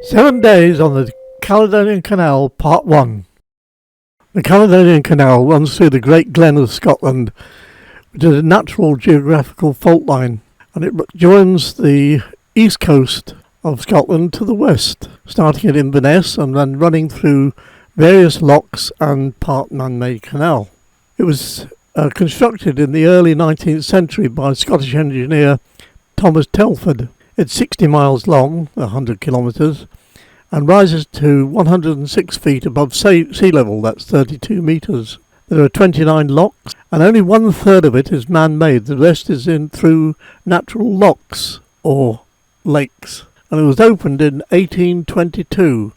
7 days on the Caledonian Canal, Part 1. The Caledonian Canal runs through the Great Glen of Scotland, which is a natural geographical fault line, and it joins the east coast of Scotland to the west, starting at Inverness and then running through various locks and part man-made canal. It was constructed in the early 19th century by Scottish engineer Thomas Telford. It's 60 miles long, 100 kilometres, and rises to 106 feet above sea level, that's 32 metres. There are 29 locks, and only 1/3 of it is man-made. The rest is in through natural locks or lakes. And it was opened in 1822,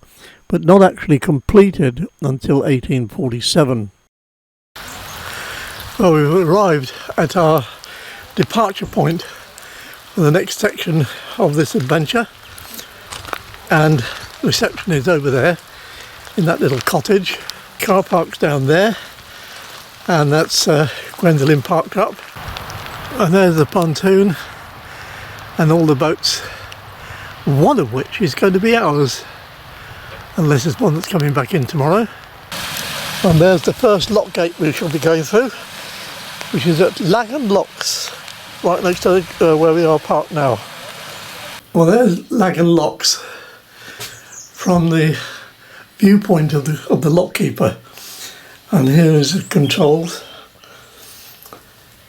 but not actually completed until 1847. Well, we've arrived at our departure point for the next section of this adventure, and the reception is over there in that little cottage. Car park's down there, and that's Gwendolyn parked up, and there's the pontoon and all the boats, one of which is going to be ours, unless there's one that's coming back in tomorrow. And there's the first lock gate we shall be going through, which is at Laggan Locks, right next to where we are parked now. Well, there's Laggan Locks from the viewpoint of the lockkeeper, and here is the controls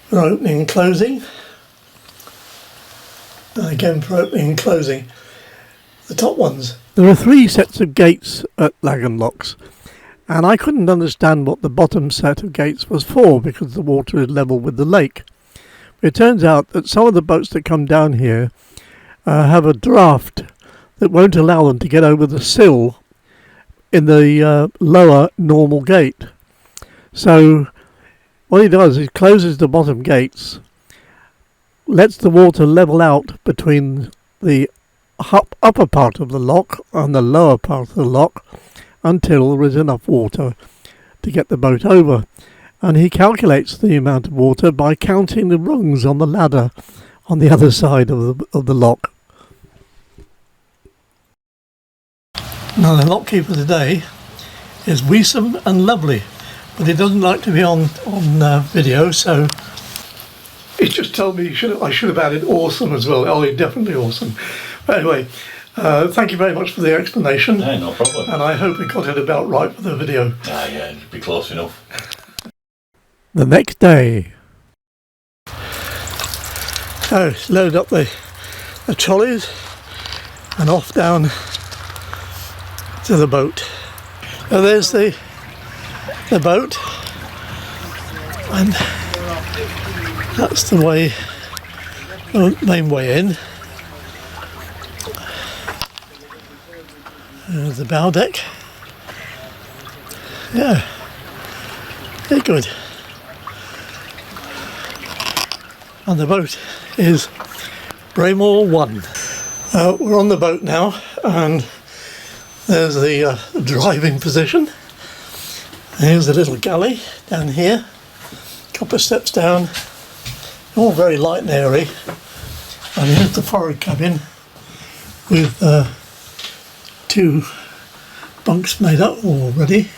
for opening and closing, and again for opening and closing the top ones. There are 3 sets of gates at Laggan Locks, and I couldn't understand what the bottom set of gates was for, because the water is level with the lake. It turns out that some of the boats that come down here have a draft that won't allow them to get over the sill in the lower normal gate. So what he does is closes the bottom gates, lets the water level out between the upper part of the lock and the lower part of the lock until there is enough water to get the boat over. And he calculates the amount of water by counting the rungs on the ladder on the other side of the lock. Now, the lockkeeper today is wiesome and lovely, but he doesn't like to be on video, so he just told me I should have added awesome as well. Oh, he's definitely awesome. But anyway, thank you very much for the explanation. Yeah, no problem. And I hope we got it about right for the video. Yeah, it'd be close enough. The next day. So, load up the trolleys and off down to the boat. Now there's the boat, and that's the way, the main way in. There's the bow deck. Yeah, very good. And the boat is Braymore 1. We're on the boat now, and there's the driving position. Here's the little galley down here, a couple of steps down, all very light and airy. And here's the forward cabin with 2 bunks made up already.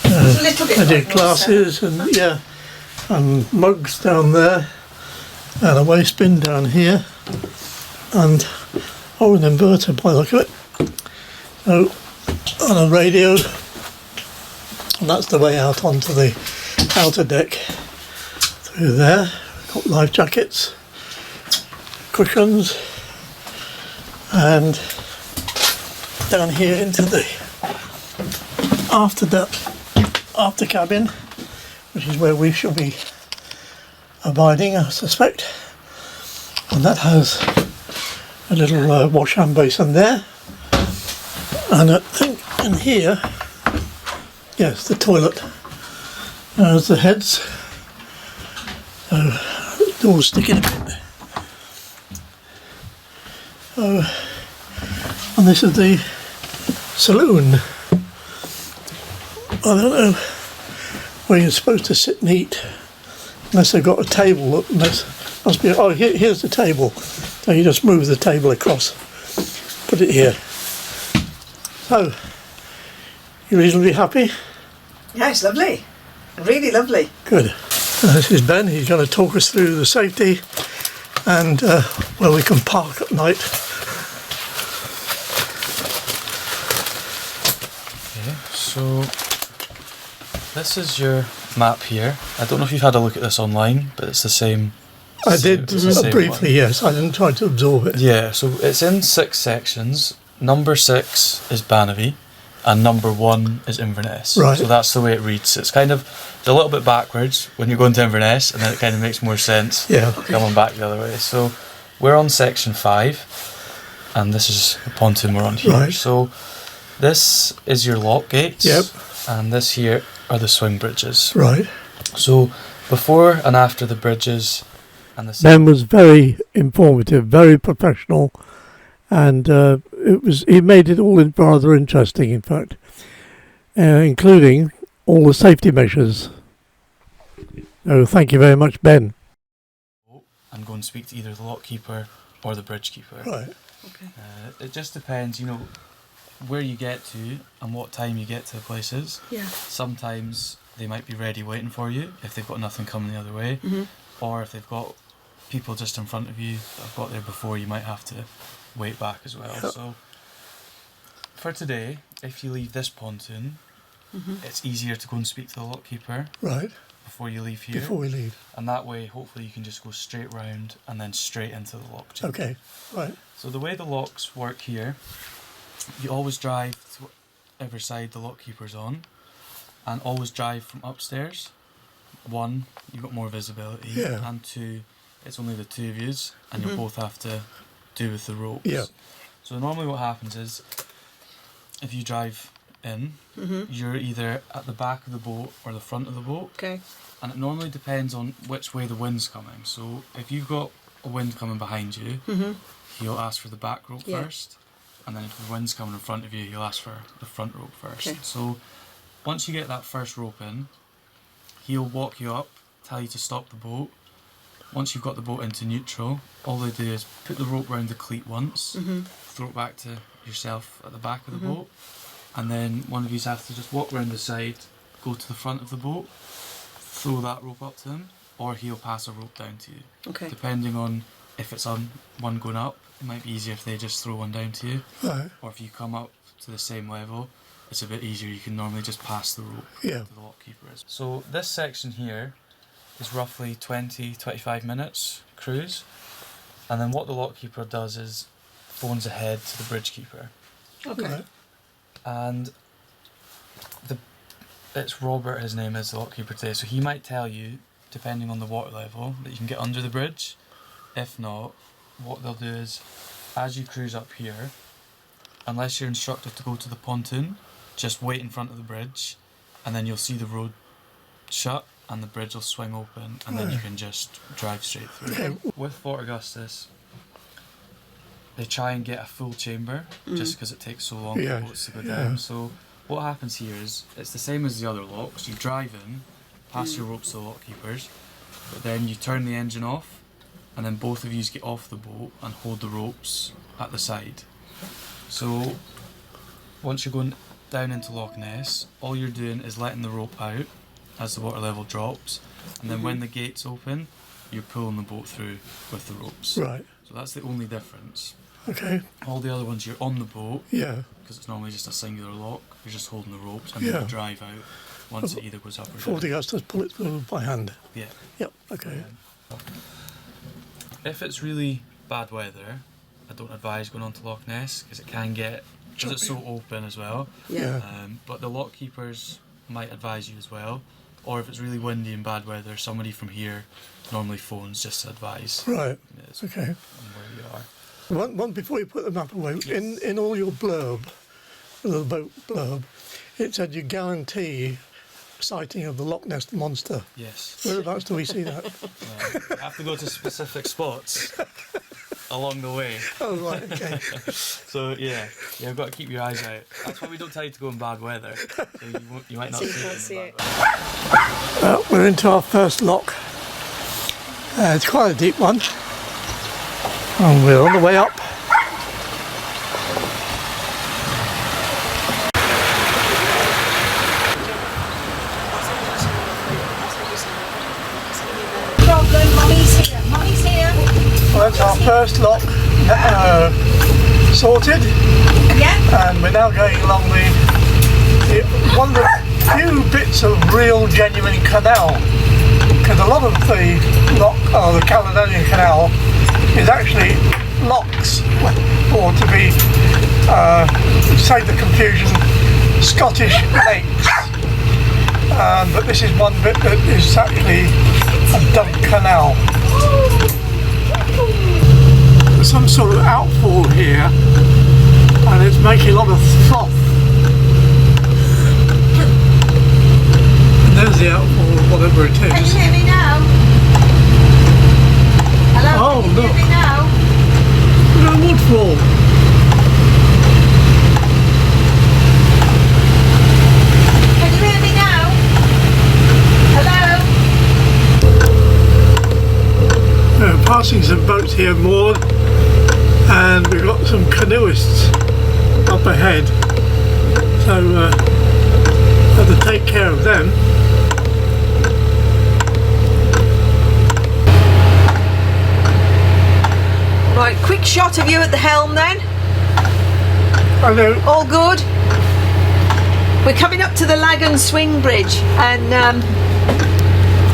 Plenty of glasses and and mugs down there, and a waste bin down here, and an inverter by the look of it. So, on a radio, and that's the way out onto the outer deck through there. We've got life jackets, cushions, and down here into the after cabin, which is where we shall be abiding, I suspect. And that has a little wash hand basin there, and I think in here, yes, the toilet. There's the heads, so the door's sticking a bit. And this is the saloon. I don't know where you're supposed to sit and eat, unless they've got a table. Must be. Oh, here's the table. So you just move the table across, put put it here. So, you reasonably happy? Yeah, it's lovely. Really lovely. Good. This is Ben. He's going to talk us through the safety and where we can park at night. Okay, so this is your map here. I don't know if you've had a look at this online, but it's the same. I did briefly, one. yes. I didn't try to absorb it. Yeah, so it's in 6 sections. Number 6 is Banavie, and number 1 is Inverness. Right. So that's the way it reads. It's kind of a little bit backwards when you're going to Inverness, and then it kind of makes more sense coming back the other way. So we're on section 5, and this is the pontoon we're on here. Right. So this is your lock gates, Yep. and this here are the swing bridges. Right. So before and after the bridges and the Ben was very informative, very professional, and he made it all rather interesting, in fact, including all the safety measures. Oh, thank you very much, Ben. and go and speak to either the lock keeper or the bridge keeper. Right. Okay. It just depends, where you get to and what time you get to places. Yeah. Sometimes they might be ready waiting for you if they've got nothing coming the other way, or if they've got people just in front of you that have got there before, you might have to wait back as well. Yep. So for today, if you leave this pontoon, it's easier to go and speak to the lock keeper Right. before you leave here. Before we leave. And that way, hopefully, you can just go straight round and then straight into the lock tube. Okay. Right. So the way the locks work here, you always drive to whatever side the lock keeper's on, and always drive from upstairs. 1, you've got more visibility, Yeah. and 2, it's only the 2 of yous, and you'll both have to do with the ropes. Yeah. So normally what happens is, if you drive in, you're either at the back of the boat or the front of the boat. Okay. And it normally depends on which way the wind's coming. So if you've got a wind coming behind you, he'll ask for the back rope first. And then if the wind's coming in front of you, he'll ask for the front rope first. Okay. So once you get that first rope in, he'll walk you up, tell you to stop the boat. Once you've got the boat into neutral, all they do is put the rope round the cleat once, throw it back to yourself at the back of the boat, and then one of you has to just walk round the side, go to the front of the boat, throw that rope up to him, or he'll pass a rope down to you. Okay. Depending on if it's on one going up, it might be easier if they just throw one down to you, Right. or if you come up to the same level, it's a bit easier. You can normally just pass the rope Yeah. to the lock keeper. So this section here is roughly 20-25 minutes cruise, and then what the lock keeper does is phones ahead to the bridge keeper, Okay. Right. and it's Robert, his name is, the lock keeper today, so he might tell you, depending on the water level, that you can get under the bridge. If not, what they'll do is, as you cruise up here, unless you're instructed to go to the pontoon, just wait in front of the bridge, and then you'll see the road shut and the bridge will swing open, and then you can just drive straight through. Okay. With Fort Augustus, they try and get a full chamber just because it takes so long Yeah, for boats to go yeah. down. So what happens here is it's the same as the other locks. You drive in, pass your ropes to the lock keepers, but then you turn the engine off, and then both of you get off the boat and hold the ropes at the side. So once you're going down into Loch Ness, all you're doing is letting the rope out as the water level drops, and then when the gates open, you're pulling the boat through with the ropes. Right. So that's the only difference. Okay. All the other ones, you're on the boat, Yeah. because it's normally just a singular lock, you're just holding the ropes, and Yeah. then you drive out once it either goes up or Fort down. Augustus, pull it through by hand. Yeah. Yep. Okay. If it's really bad weather, I don't advise going on to Loch Ness, because it can get, because it's so open as well. Yeah. But the lock keepers might advise you as well, or if it's really windy and bad weather, somebody from here normally phones just to advise. Right. Yes, Okay. on where you are. One before you put the map away, Yes. in all your blurb, the boat blurb, it said you guarantee sighting of the Loch Ness monster. Yes. Whereabouts do we see that? You have to go to specific spots along the way. Oh right. Okay. So you've got to keep your eyes out. That's why we don't tell you to go in bad weather. So you might not So you see can't it. see in it. bad weather. We're into our first lock. It's quite a deep one, and we're on the way up. Well, that's our first lock sorted, Yeah. and we're now going along one of the few bits of real genuine canal, because a lot of the Caledonian Canal is actually locks, or to be save the confusion, Scottish lakes, but this is one bit that is actually a dug canal. There's some sort of outfall here, and it's making a lot of froth. And there's the outfall, whatever it is. Can you hear me now? Hello? Oh, Can you look. hear me now? Look at the waterfall. Can you hear me now? Hello? We're passing some boats here moored, and we've got some canoeists up ahead, so have to take care of them. Right, quick shot of you at the helm then. Hello. All good? We're coming up to the Laggan swing bridge, and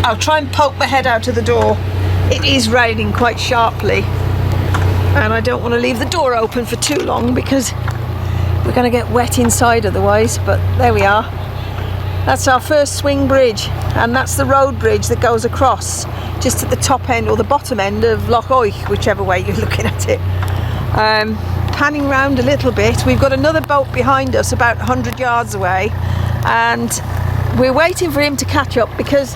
I'll try and poke my head out of the door. It is raining quite sharply, and I don't want to leave the door open for too long because we're going to get wet inside otherwise, but there we are. That's our first swing bridge, and that's the road bridge that goes across just at the top end or the bottom end of Loch Oich, whichever way you're looking at it. Panning round a little bit, we've got another boat behind us about 100 yards away, and we're waiting for him to catch up because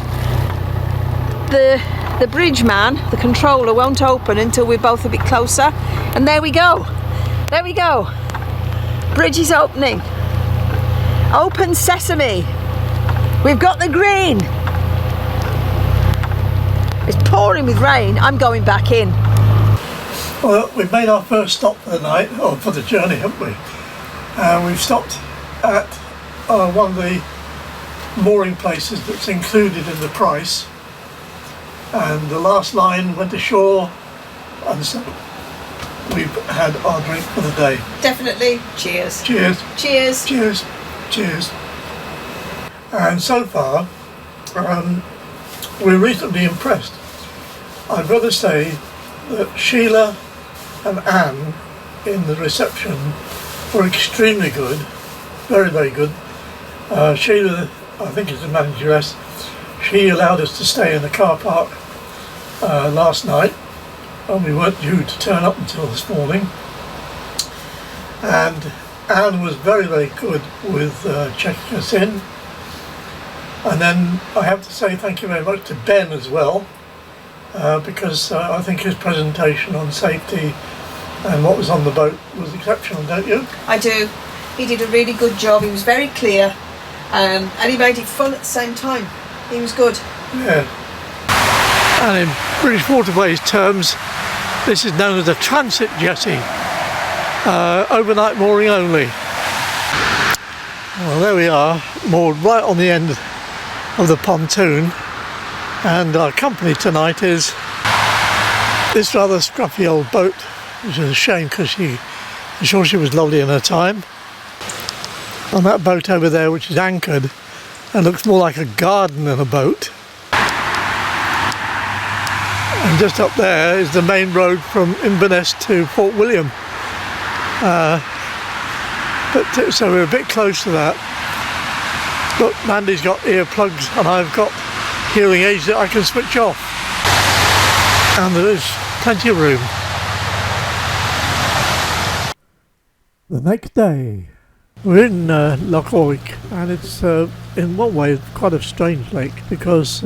the bridge man, the controller, won't open until we're both a bit closer. And there we go. There we go. Bridge is opening. Open sesame. We've got the green. It's pouring with rain. I'm going back in. Well, we've made our first stop for the night, or for the journey, haven't we? We've stopped at one of the mooring places that's included in the price, and the last line went ashore, and so we've had our drink for the day. Definitely. Cheers. Cheers. Cheers. Cheers. Cheers. And so far, we're reasonably impressed. I'd rather say that Sheila and Anne in the reception were extremely good, very, very good. Sheila, I think is the manageress, she allowed us to stay in the car park last night, and we weren't due to turn up until this morning. And Anne was very, very good with checking us in. And then I have to say thank you very much to Ben as well, because I think his presentation on safety and what was on the boat was exceptional, don't you? I do. He did a really good job. He was very clear, and he made it fun at the same time. He was good. Yeah. And in British Waterways terms, this is known as a transit jetty, overnight mooring only. Well, there we are, moored right on the end of the pontoon, and our company tonight is this rather scruffy old boat, which is a shame because I'm sure she was lovely in her time. On that boat over there, which is anchored and looks more like a garden than a boat. And just up there is the main road from Inverness to Fort William. So we're a bit close to that. Look, Mandy's got earplugs and I've got hearing aids that I can switch off. And there is plenty of room. The next day, we're in Loch Oich, and it's in one way quite a strange lake because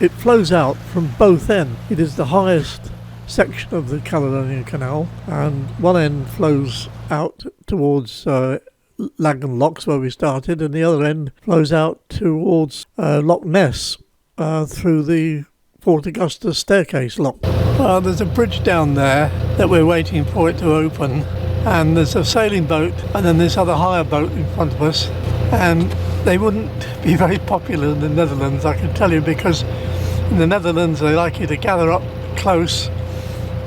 it flows out from both ends. It is the highest section of the Caledonian Canal, and one end flows out towards Laggan Locks where we started, and the other end flows out towards Loch Ness through the Fort Augusta staircase lock. There's a bridge down there that we're waiting for it to open, and there's a sailing boat and then this other hire boat in front of us, and they wouldn't be very popular in the Netherlands, I can tell you, because in the Netherlands they like you to gather up close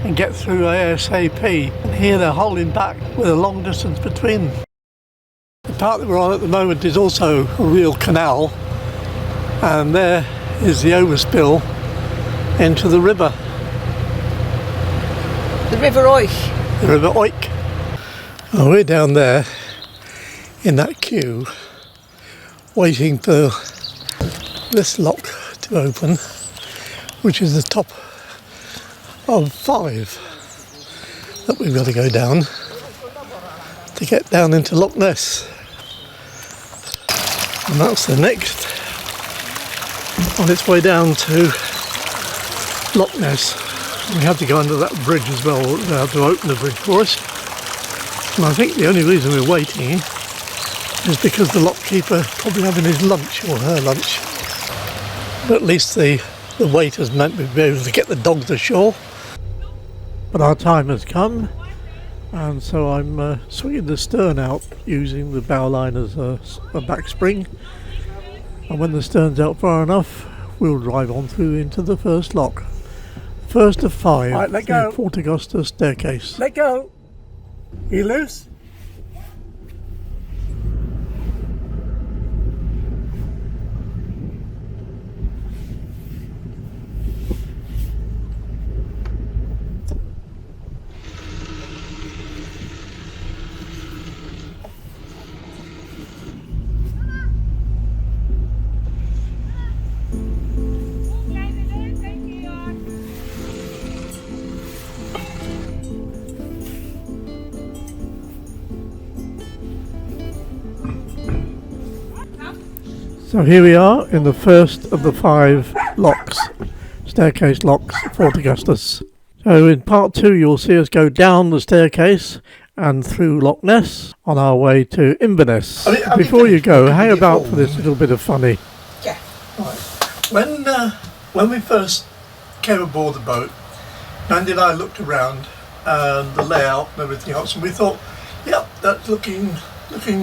and get through ASAP. And here they're holding back with a long distance between them. The part that we're on at the moment is also a real canal, and there is the overspill into the river. The River Oich. The River Oich. And we're down there in that queue waiting for this lock to open, which is the top of 5 that we've got to go down to get down into Loch Ness. And that's the next on its way down to Loch Ness. We have to go under that bridge as well. They have to open the bridge for us. And I think the only reason we're waiting is because the lockkeeper probably having his lunch or her lunch. But at least the waiters meant we'd be able to get the dogs ashore. But our time has come, and so I'm swinging the stern out using the bow line as a back spring. And when the stern's out far enough, we'll drive on through into the first lock. First of 5, right, let go. The Fort Augusta staircase. Let go. You loose? So here we are in the first of the 5 locks, staircase locks, Fort Augustus. So in part 2 you'll see us go down the staircase and through Loch Ness on our way to Inverness. Before you go, hang about for this little bit of funny. Yeah. Right. When we first came aboard the boat, Mandy and I looked around and the layout and everything else, and we thought, yep, that's looking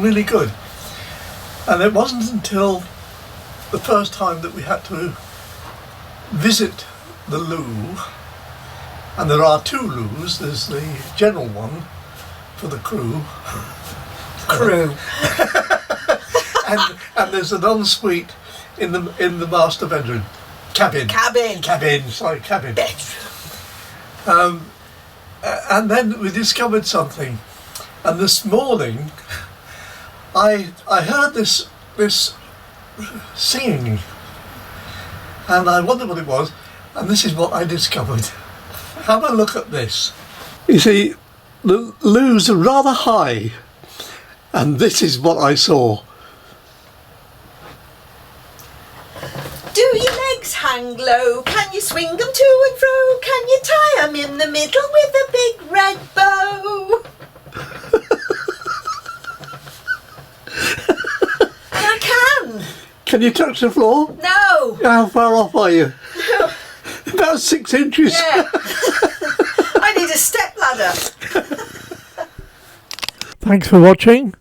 really good. And it wasn't until the first time that we had to visit the loo, and there are 2 loos. There's the general one for the crew, and there's an ensuite in the master bedroom, cabin. And then we discovered something, and this morning I heard this singing, and I wondered what it was, and this is what I discovered. Have a look at this. You see, the loos are rather high, and this is what I saw. Do your legs hang low? Can you swing them to and fro? Can you tie them in the middle with a big red bow? I can. Can you touch the floor? No. How far off are you? No. About 6 inches. Yeah. I need a step ladder. Thanks for watching.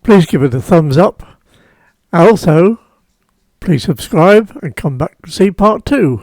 Please give it a thumbs up. Also, please subscribe and come back to see part 2.